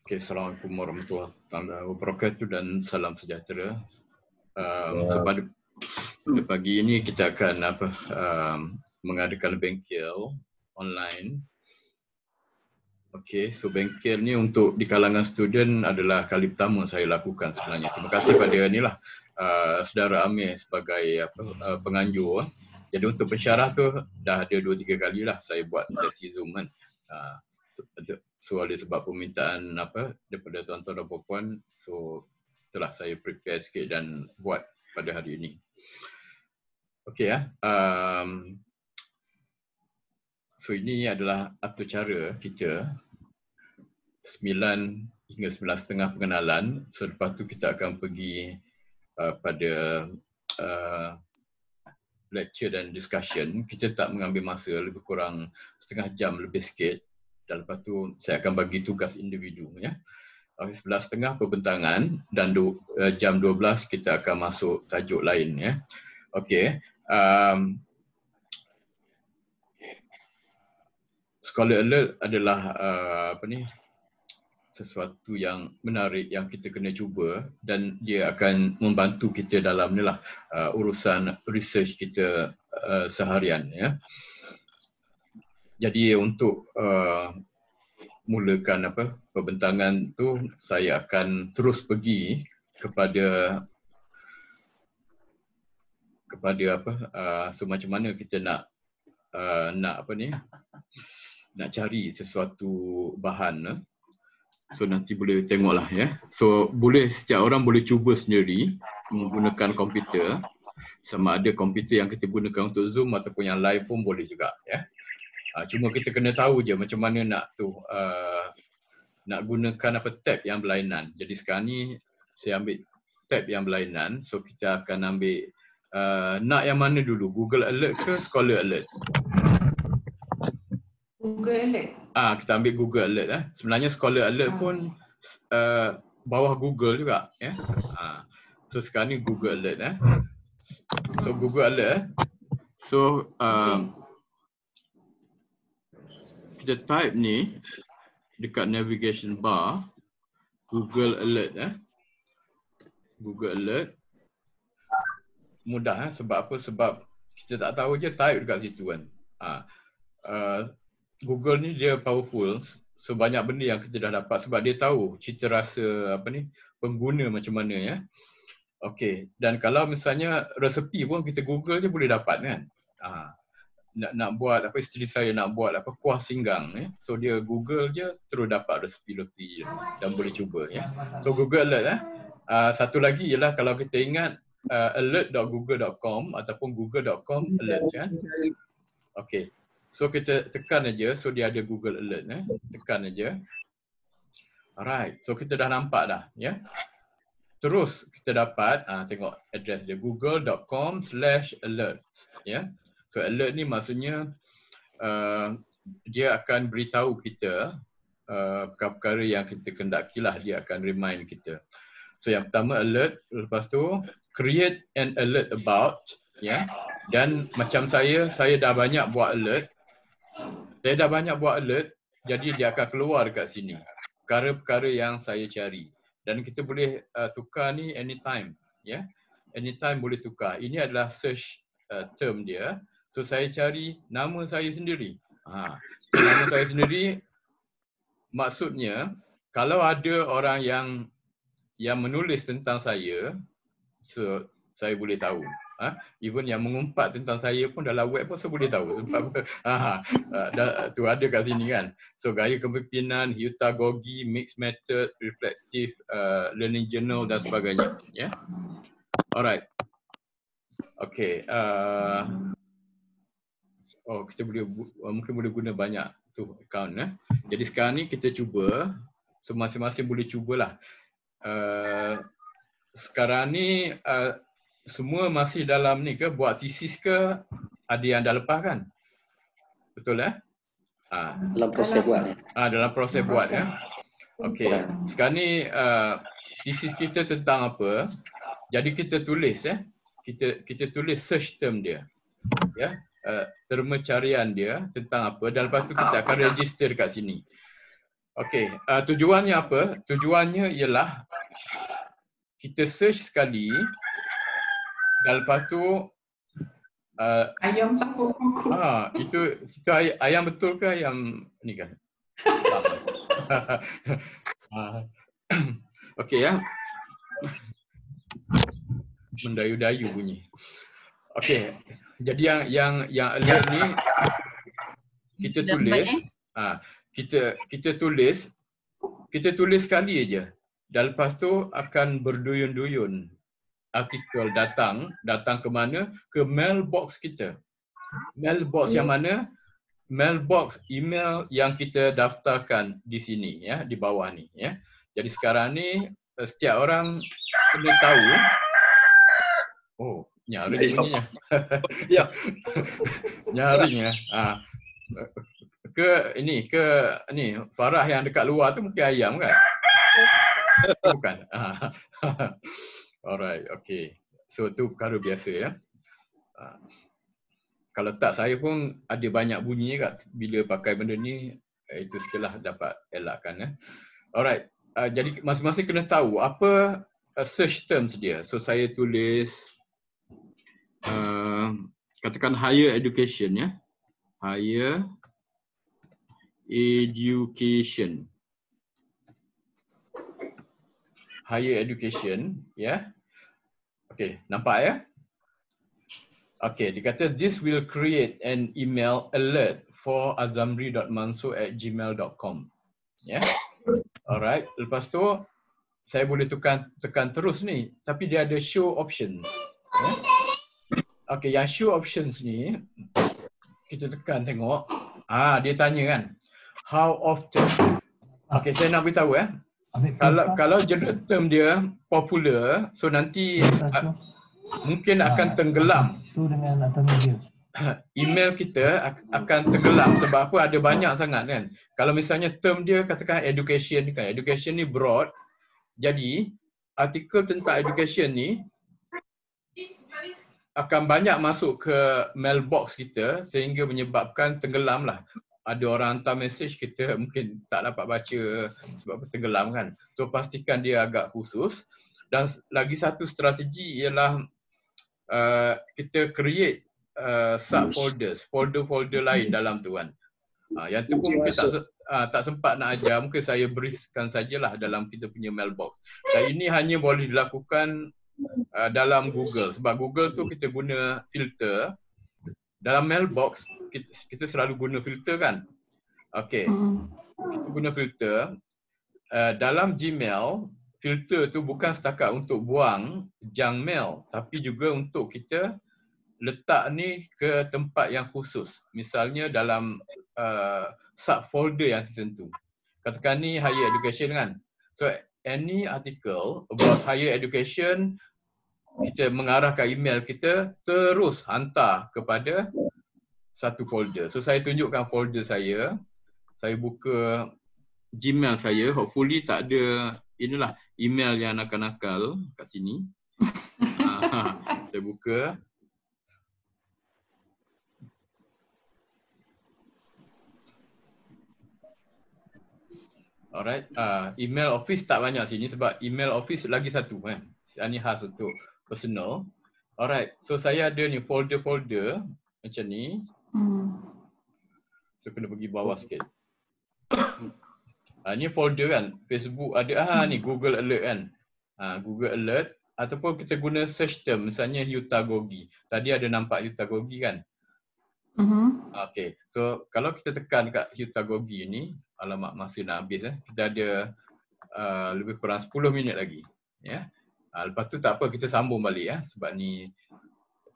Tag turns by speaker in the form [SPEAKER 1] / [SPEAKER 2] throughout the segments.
[SPEAKER 1] Okay, Assalamualaikum warahmatullahi wabarakatuh dan salam sejahtera. So pada pagi ini kita akan mengadakan bengkel online. Okay, so bengkel ni untuk di kalangan student adalah kali pertama saya lakukan sebenarnya. Terima kasih pada inilah saudara Amir sebagai penganjur. Jadi untuk pensyarah tu dah ada 2-3 kali lah saya buat sesi Zoom kan. So ada sebab permintaan daripada tuan-tuan dan puan-puan, so telah saya prepare sikit dan buat pada hari ini. Okey ya. So ini adalah atur cara kita 9 hingga 9.30 pengenalan. So lepas tu kita akan pergi pada lecture dan discussion. Kita tak mengambil masa, lebih kurang setengah jam lebih sikit. Dan lepas tu saya akan bagi tugas individu ya. 11.30 perbentangan dan jam 12 kita akan masuk tajuk lain ya. Okey. Scholar Alert adalah sesuatu yang menarik yang kita kena cuba dan dia akan membantu kita dalam urusan research kita seharian ya. Jadi untuk mulakan perbentangan tu saya akan terus pergi kepada so macam mana kita nak cari sesuatu bahan. So nanti boleh tengoklah ya. So boleh setiap orang boleh cuba sendiri menggunakan komputer, sama ada komputer yang kita gunakan untuk Zoom ataupun yang live pun boleh juga ya. Cuma kita kena tahu je macam mana nak gunakan tab yang berlainan. Jadi sekarang ni saya ambil tab yang berlainan. So kita akan ambil nak yang mana dulu? Google Alert ke Scholar Alert?
[SPEAKER 2] Google Alert.
[SPEAKER 1] Kita ambil Google Alert. Sebenarnya Scholar Alert pun bawah Google juga ya. So sekarang ni Google Alert So Google Alert. So kita type ni dekat navigation bar Google Alert Google Alert. Mudah sebab apa? Sebab kita tak tahu je type dekat situ kan. Google ni dia powerful, so banyak benda yang kita dah dapat sebab dia tahu cita rasa pengguna macam mana ya. Okey, dan kalau misalnya resepi pun kita Google je boleh dapat kan. Nak buat isteri saya nak buat kuah singgang ya. So dia Google je terus dapat resepi dan boleh cuba ya. So Google Alert satu lagi ialah kalau kita ingat alert.google.com ataupun google.com alerts ya. Okey. So kita tekan aja, so dia ada Google Alert tekan aja. Alright. So kita dah nampak dah ya. Terus kita dapat tengok address dia google.com/alerts ya. So alert ni maksudnya dia akan beritahu kita perkara-perkara yang kita kendakilah, dia akan remind kita. So yang pertama alert, lepas tu create an alert about ya. Dan macam saya dah banyak buat alert. Jadi dia akan keluar dekat sini perkara-perkara yang saya cari. Dan kita boleh tukar ni anytime ya. Anytime boleh tukar. Ini adalah search term dia. So saya cari nama saya sendiri. So nama saya sendiri maksudnya kalau ada orang yang menulis tentang saya, so saya boleh tahu. Even yang mengumpat tentang saya pun dalam web pun saya boleh tahu sebab tu ada kat sini kan. So gaya kepimpinan, heutagogy, mixed method, reflective learning journal dan sebagainya ya. Alright. Okay. Kita mungkin boleh guna banyak tu account Jadi sekarang ni kita cuba, so masing-masing boleh cubalah. Sekarang ni semua masih dalam ni ke, buat thesis ke, ada yang dah lepas kan? Betul
[SPEAKER 3] dalam proses buat.
[SPEAKER 1] Dalam proses buat ya. Okey. Sekarang ni thesis kita tentang apa? Jadi kita tulis kita tulis search term dia. Ya. Terma carian dia tentang apa dan lepas tu kita akan register kat sini. Okey, tujuannya apa? Tujuannya ialah kita search sekali dan lepas tu
[SPEAKER 2] Ayam sapu kuku.
[SPEAKER 1] itu ayam betul ke ayam ni kan? Okey ya. Mendayu-dayu bunyi. Okey. Jadi yang alert ni kita tulis kita tulis sekali aja. Dan lepas tu akan berduyun-duyun artikel datang ke mana? Ke mailbox kita. Mailbox yang mana? Mailbox email yang kita daftarkan di sini ya, di bawah ni ya. Jadi sekarang ni setiap orang kena tahu. Oh, nyaring bunyinya.
[SPEAKER 3] Ya.
[SPEAKER 1] Nyaring ya. Ke ni Farah yang dekat luar tu mungkin ayam kan? Bukan. Alright, okay. So tu perkara biasa ya. Kalau tak saya pun ada banyak bunyi kat bila pakai benda ni, itu setelah dapat elakkan ya. Alright. Jadi masing-masing kena tahu apa search terms dia. So saya tulis katakan higher education ya. Higher education. Higher education ya. Okey, nampak ya? Okey, dia kata this will create an email alert for azamri.mansur@gmail.com. Ya. Alright, lepas tu saya boleh tekan terus ni, tapi dia ada show options. Ya. Okey, yang show options ni kita tekan tengok. Dia tanya kan, how often? Okey, saya nak beritahu ya. Kalau jenis term dia popular, so nanti mungkin akan tenggelam.
[SPEAKER 4] Tu dengan atau media.
[SPEAKER 1] Email kita akan tenggelam sebab apa? Ada banyak sangat kan. Kalau misalnya term dia katakan education ni kan. Education ni broad. Jadi artikel tentang education ni akan banyak masuk ke mailbox kita sehingga menyebabkan tenggelam lah. Ada orang hantar mesej kita mungkin tak dapat baca sebab tenggelam kan. So pastikan dia agak khusus. Dan lagi satu strategi ialah kita create subfolders, folder-folder lain dalam tu kan. Yang tu pun mungkin tak sempat nak ajar, mungkin saya berikan sajalah dalam kita punya mailbox. Dan ini hanya boleh dilakukan dalam Google sebab Google tu kita guna filter. Dalam mailbox kita selalu guna filter kan. Okey. Kita guna filter. Dalam Gmail filter tu bukan setakat untuk buang junk mail tapi juga untuk kita letak ni ke tempat yang khusus. Misalnya dalam subfolder yang tertentu. Katakan ni higher education kan. So any article about higher education kita mengarahkan email kita terus hantar kepada satu folder. So saya tunjukkan folder saya. Saya buka Gmail saya. Hopefully tak ada inilah email yang nakal-nakal kat sini. Saya buka. Alright. Email office tak banyak sini sebab email office lagi satu kan. Ini khas untuk personal. Alright. So saya ada ni folder-folder macam ni. So kena pergi bawah sikit. Ni folder kan. Facebook ada ni Google Alert kan. Google Alert ataupun kita guna search term misalnya Yutagogi. Tadi ada nampak Yutagogi kan. Okay. So kalau kita tekan kat Yutagogi ni, alamak masa nak habis kita ada lebih kurang 10 minit lagi. Ya. Lepas tu tak apa kita sambung balik sebab ni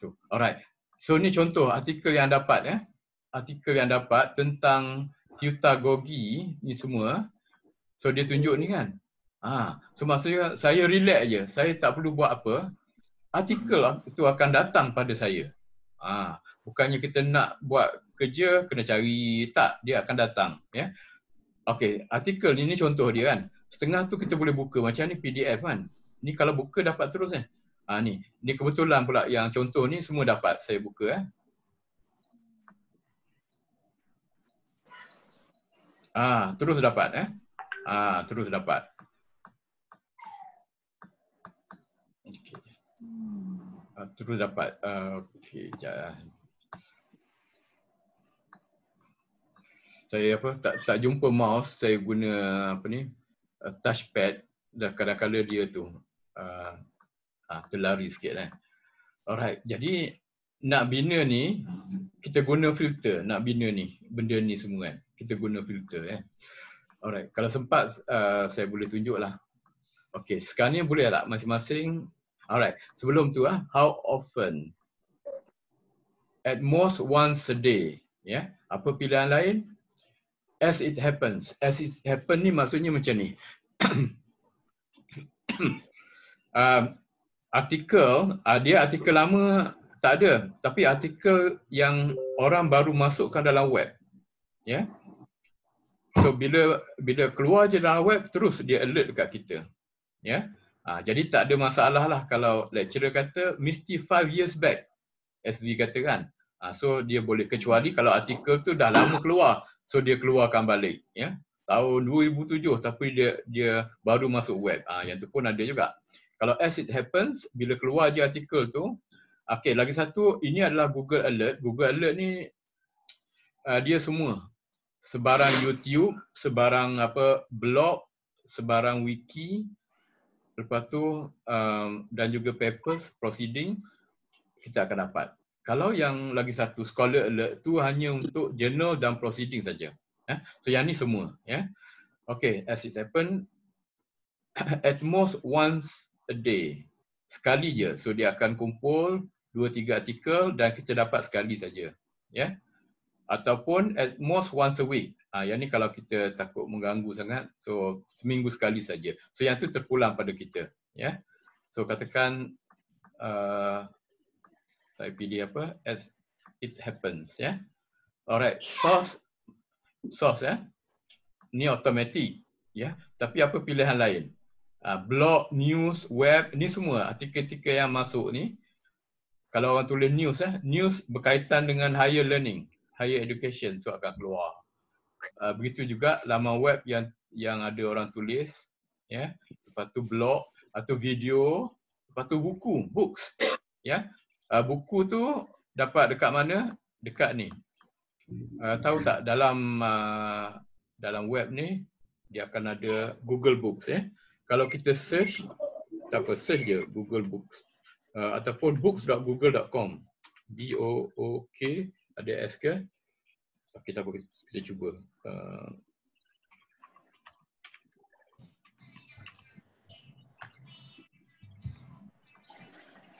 [SPEAKER 1] tu. Alright. So ni contoh artikel yang dapat Artikel yang dapat tentang Yutagogi ni semua. So dia tunjuk ni kan. So maksudnya saya relax je. Saya tak perlu buat apa. Artikel itu akan datang pada saya. Bukannya kita nak buat kerja kena cari, tak, dia akan datang ya. Okey, artikel ni contoh dia kan. Setengah tu kita boleh buka macam ni PDF kan. Ni kalau buka dapat terus kan. Ni kebetulan pula yang contoh ni semua dapat saya buka terus dapat Terus dapat. Okay. Terus dapat. Okey, sekejap. Saya tak jumpa mouse, saya guna touchpad, dan kadang-kadang dia tu terlari sikit . Alright, jadi nak bina ni kita guna filter, nak bina ni benda ni semua kan. Kita guna filter . Alright, kalau sempat saya boleh tunjuklah. Okey, sekarang ni boleh tak masing-masing? Alright, sebelum tu how often? At most once a day. Ya, apa pilihan lain? As it happens. As it happen ni maksudnya macam ni. Artikel, dia artikel lama tak ada, tapi artikel yang orang baru masukkan dalam web. Ya. So bila keluar je dalam web, terus dia alert dekat kita. Ya. Jadi tak ada masalah lah kalau lecturer kata mesti 5 years back. SV kata kan. So dia boleh, kecuali kalau artikel tu dah lama keluar, so dia keluarkan balik. Ya. Tahun 2007 tapi dia baru masuk web. Yang tu pun ada juga. Kalau as it happens, bila keluar je artikel tu, okey, lagi satu, ini adalah Google Alert. Google Alert ni dia semua. Sebarang YouTube, sebarang blog, sebarang wiki, lepas tu dan juga papers, proceeding, kita akan dapat. Kalau yang lagi satu, Scholar Alert tu hanya untuk journal dan proceeding saja. So yang ni semua. Okey, as it happen, at most once a day. Sekali je. So dia akan kumpul 2-3 artikel dan kita dapat sekali saja. Ya. Ataupun at most once a week. Yang ni kalau kita takut mengganggu sangat, so seminggu sekali saja. So yang tu terpulang pada kita. Ya. So katakan saya pilih as it happens. Ya. Alright. Source ya. Ni automatic. Ya. Tapi apa pilihan lain? Blog, news, web, ni semua artikel-artikel yang masuk ni. Kalau orang tulis news, news berkaitan dengan higher learning, higher education, so akan keluar. Begitu juga laman web yang ada orang tulis, ya. Lepas tu blog, atau video, lepas tu buku, books, ya. Buku tu dapat dekat mana? Dekat ni. Tahu tak dalam web ni dia akan ada Google Books, ya. Kalau kita search, tak apa, search je Google Books. Ataupun books.google.com. B-O-O-K, ada S ke? Okay, tak apa, kita cuba.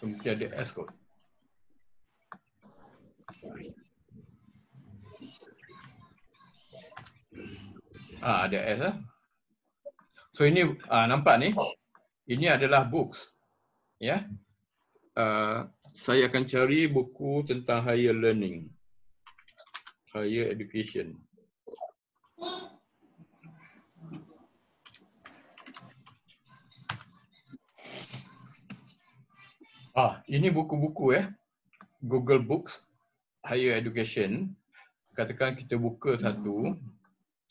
[SPEAKER 1] Mungkin ada S kot. Ada S . So ini nampak ni, ini adalah books. Ya. Saya akan cari buku tentang higher learning, higher education. Ini buku-buku ya. Google Books, higher education. Katakan kita buka satu,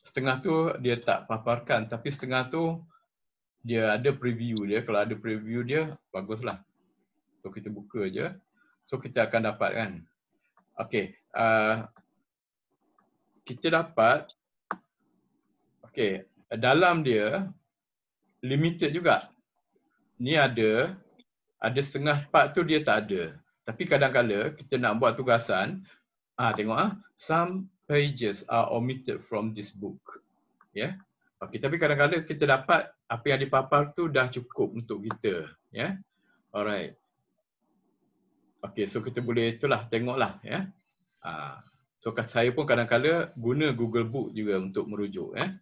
[SPEAKER 1] setengah tu dia tak paparkan, tapi setengah tu dia ada preview dia. Kalau ada preview dia, baguslah. So kita buka je. So kita akan dapat kan. Okey. Kita dapat. Okey. Dalam dia limited juga. Ni ada setengah part tu dia tak ada. Tapi kadang-kadang kita nak buat tugasan, tengok some pages are omitted from this book. Ya. Okey, tapi kadang-kadang kita dapat apa yang dipapar tu dah cukup untuk kita, ya. Alright. Okey, so kita boleh itulah tengoklah, ya. So saya pun kadang-kadang guna Google Book juga untuk merujuk, ya.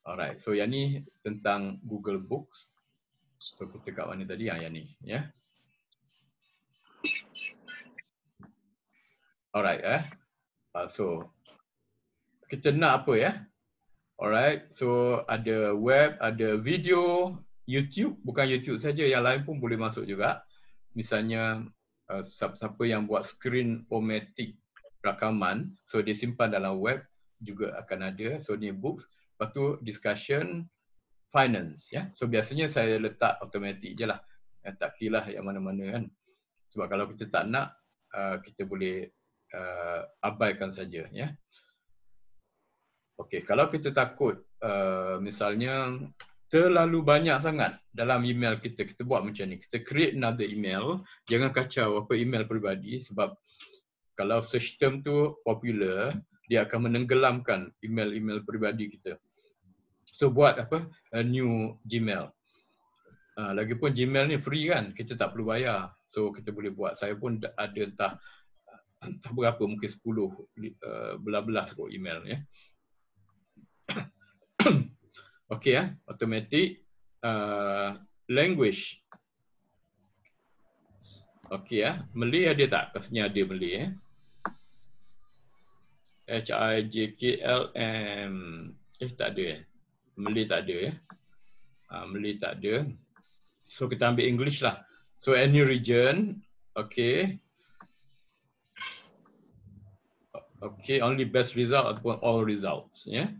[SPEAKER 1] Alright. So yang ni tentang Google Books. So kita kat mana tadi? Yang ni, ya. Alright, so kita nak apa, ya? Alright, so ada web, ada video, YouTube, bukan YouTube saja, yang lain pun boleh masuk juga. Misalnya siapa yang buat screen-o-matic rakaman, so dia simpan dalam web juga akan ada. So ni books, lepas tu discussion, finance, ya. So biasanya saya letak automatic je lah. Tak kira yang mana-mana kan. Sebab kalau kita tak nak, kita boleh abaikan saja, ya. Okey, kalau kita takut misalnya terlalu banyak sangat dalam email kita, kita buat macam ni. Kita create another email, jangan kacau apa email peribadi sebab kalau search term tu popular, dia akan menenggelamkan email-email peribadi kita. So buat apa? A new Gmail. Lagipun Gmail ni free kan, kita tak perlu bayar. So kita boleh buat. Saya pun ada entah berapa, mungkin 10 belas-belas kot email ya. Okey ya, automatic language. Okey ya, Malay ada tak? Pastinya ada Malay ya. HIJKLM. Tak ada ya. Malay tak ada ya. Malay tak ada. So kita ambil English lah. So any region, okay. Okay, only best result ataupun all results, ya. Yeah?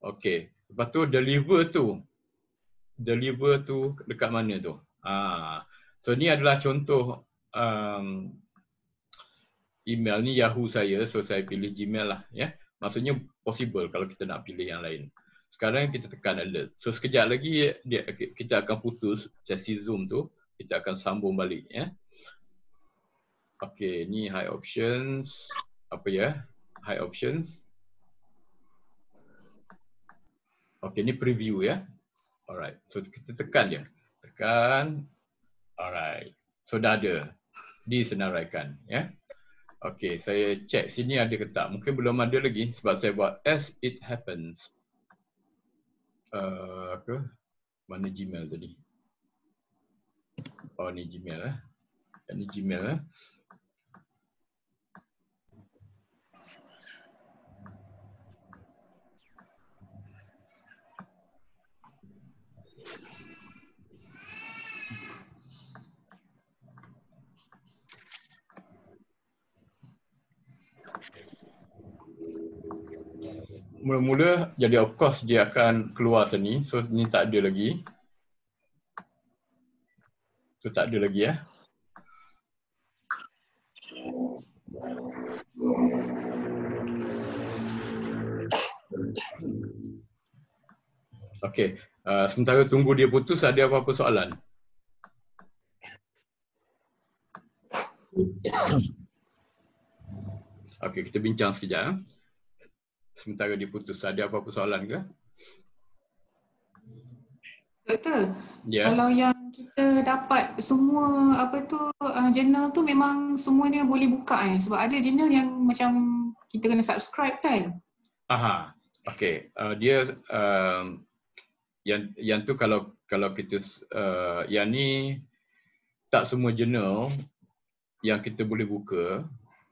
[SPEAKER 1] Okay. Lepas tu deliver tu dekat mana tu? So ni adalah contoh email ni Yahoo saya, so saya pilih Gmail lah, ya. Yeah? Maksudnya possible kalau kita nak pilih yang lain. Sekarang kita tekan alert. So sekejap lagi kita akan putus sesi Zoom tu, kita akan sambung balik ya. Okey, ni high options. Apa ya? High options. Okey, ni preview ya. Alright. So kita tekan je. Tekan. Alright. So dah ada. Disenaraikan ya. Okey, saya check sini ada ke tak. Mungkin belum ada lagi sebab saya buat as it happens. Mana Gmail tadi? Oh ni Gmail lah. Ini Gmail lah. Mula-mula jadi of course dia akan keluar sini. So ni tak ada lagi. So tak ada lagi ya. Okey, sementara tunggu dia putus, ada apa-apa soalan? Okey, kita bincang sekejap. Sementara dia putus, ada apa-apa soalan ke?
[SPEAKER 2] Doktor,
[SPEAKER 1] yeah.
[SPEAKER 2] Kalau yang kita dapat semua jurnal tu memang semuanya boleh buka sebab ada jurnal yang macam kita kena subscribe kan?
[SPEAKER 1] Aha, okey. Dia yang tu kalau kita yang ni tak semua jurnal yang kita boleh buka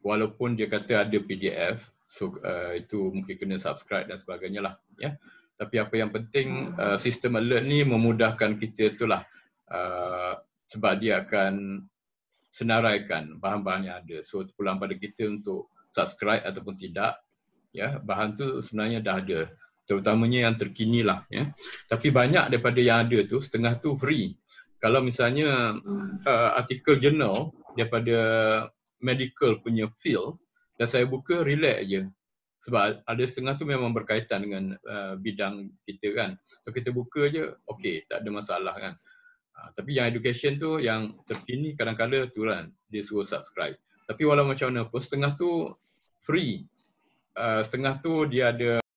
[SPEAKER 1] walaupun dia kata ada PDF. So itu mungkin kena subscribe dan sebagainya lah ya. Tapi apa yang penting sistem alert ni memudahkan kita itulah sebab dia akan senaraikan bahan-bahan yang ada. So terpulang pada kita untuk subscribe ataupun tidak ya. Bahan tu sebenarnya dah ada. Terutamanya yang terkini lah ya. Tapi banyak daripada yang ada tu setengah tu free. Kalau misalnya artikel jurnal daripada medical punya field dan saya buka relax je. Sebab ada setengah tu memang berkaitan dengan bidang kita kan. So kita buka je, okey, tak ada masalah kan. Tapi yang education tu yang terkini kadang-kadang tu kan dia suruh subscribe. Tapi walau macam mana pun setengah tu free. Setengah tu dia ada